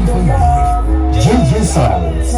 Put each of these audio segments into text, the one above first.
JJ Silence.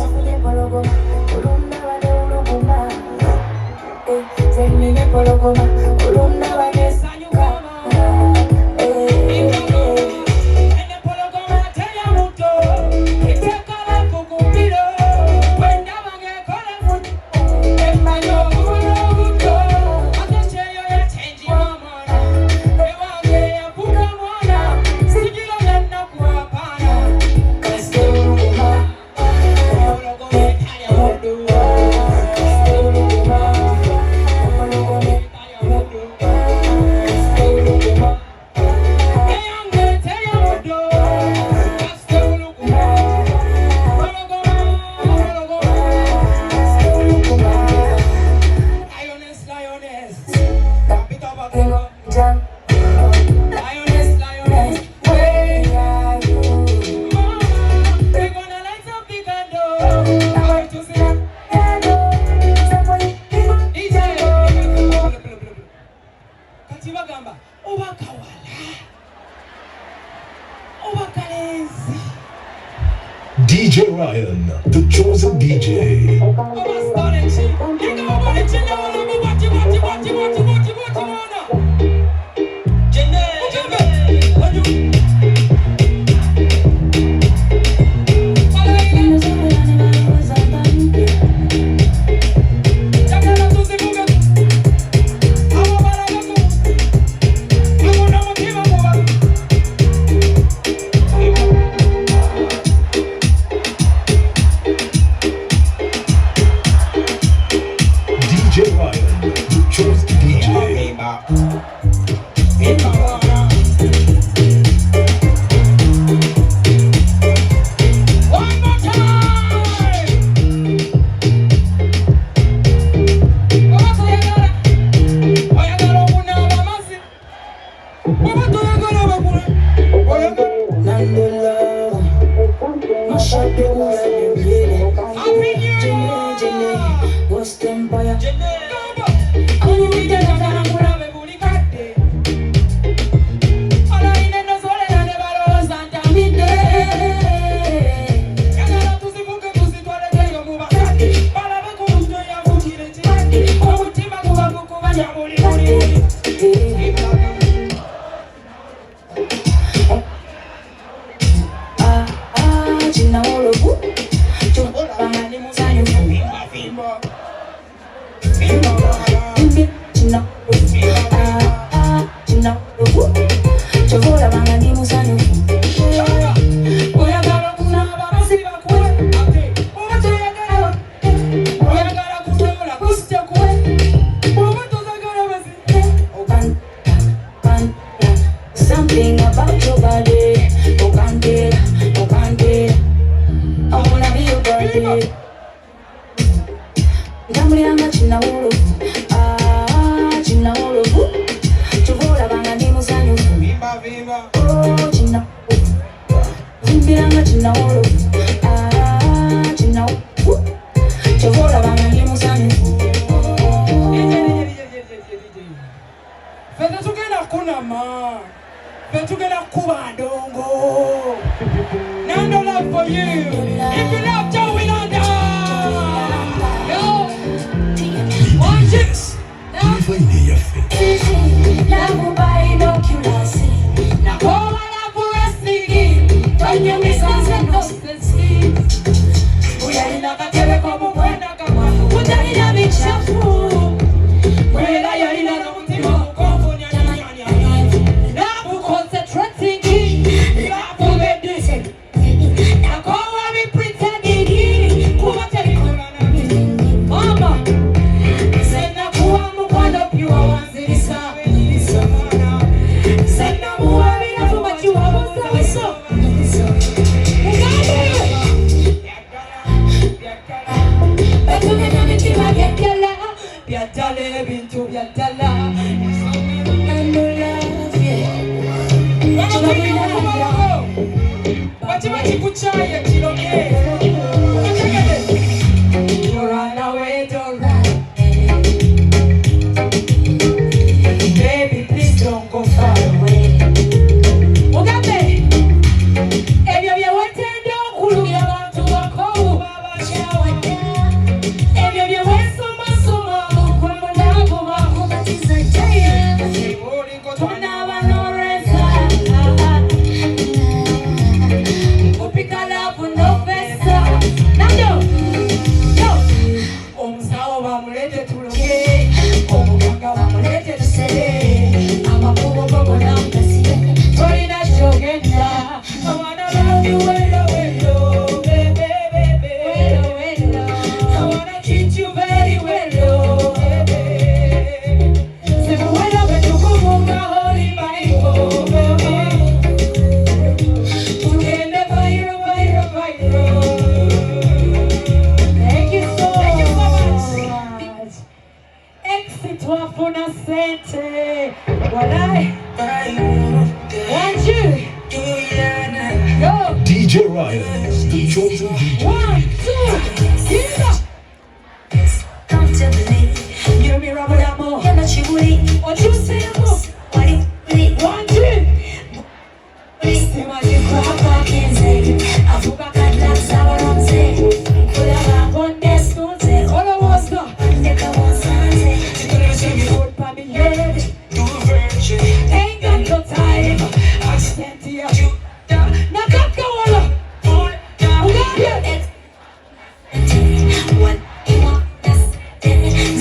DJ Ryan, the chosen DJ. Nandor love for you. If you love Joe, we don't watch it. Love by inoculasi. Na kola la puresti. Tonyo misanse nostesi. Uyalina katele komu kwenda kama. Utalina michafu. Mwela yalina na mutima mukombo nyanya. Love concentrating. Love medicine. Na kola mi pretending. Kuwa telikona na mimi. Mama. Sena kuwa mukwanda piwa wanzilisa. Sena muwa mina fumachiwa wanzilisa. Biatale bintu biatala. Bachi kuchaya kiloke. You run away, don't run. Baby, please don't go far away. Ugabe, ebyo bye watendo. DJ Ryan, the chosen DJ. 1, 2, get it up. You me rubber that more. What you say more? 1, 2. Simani kwa kenze, avuka kadla sabaronze, kula bonde sunze, ola wasta, ndeka wonsanze, chikole chimi good pa mi head, do a virgin, ain't got no time, I stand here, na kaka wala, ugaye, what you want, that's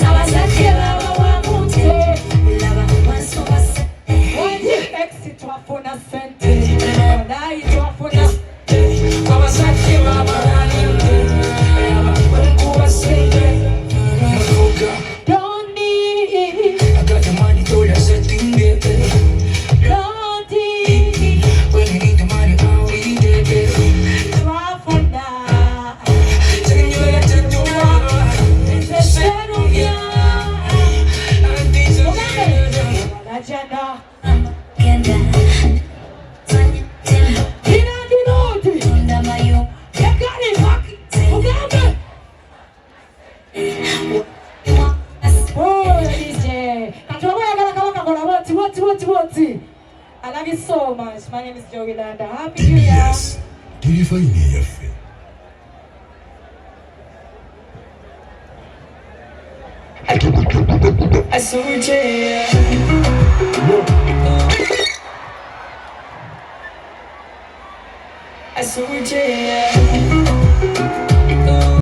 zawazakela wa munte, lava wanso wase, wanje exit wa fona sente. I love you so much. My name is Joey Landa. Happy New Year. Yes. Do you find me your friend? I saw you. I saw you.